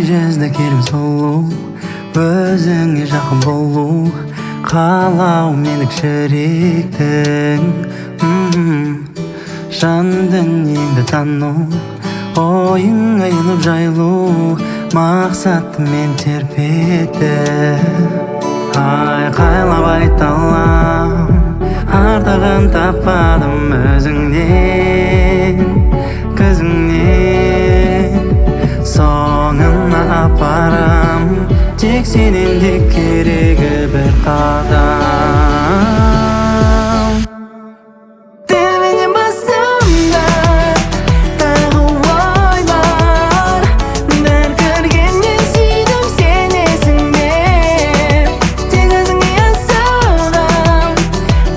жүзді келім сұлу, өзіңе жақын болу, қалау менің жүректің. Жан дүниеңді тану, ойыңа еніп жайлу, мақсатты мен тербетті. Айқайлап айта алам, артығын таппадым өзіңнен, көзіңнен. Соңына апарам, тек сенен де керегі бір қадам. Төменнен басымда тағы ойлар, бір көргеннен сүйдім сенесің деп. Тек өзіңе аңсаған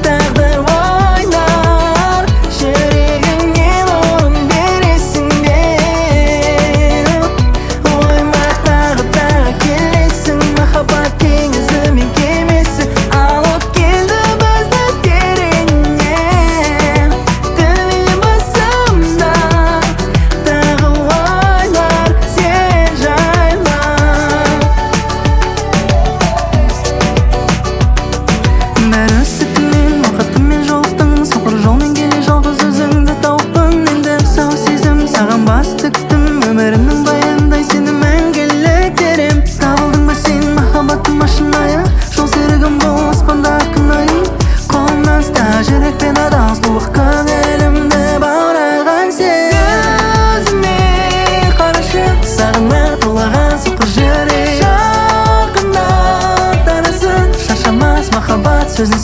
тағдыр ойнар, жүрегіңнен орын бересің деп. Ойма тағы келесің, махаббат теңізі мен кемесі, алып келді бізді тереңнен. Төменнен басымда тағы ойлар сен жайлы. Бәрі сәтімен, уақытымен жолықтың, соқыр жолмен келе жалғыз өзіңді тауыппын. Енді сау сезім саған бас тіктім, өмірімнің баяндай сені мәңгілік терем. Табылдың ба сен махаббаттың машинайы, жол серігім бұл аспанда күнайым. Қолымнан ұста жүрекпен адал сұлулық, көңілімді баураған сен. Көзіме қарашы, сағына толаған соқыр жүрек. Жақында тарасын, шаршамас махаббат сөзін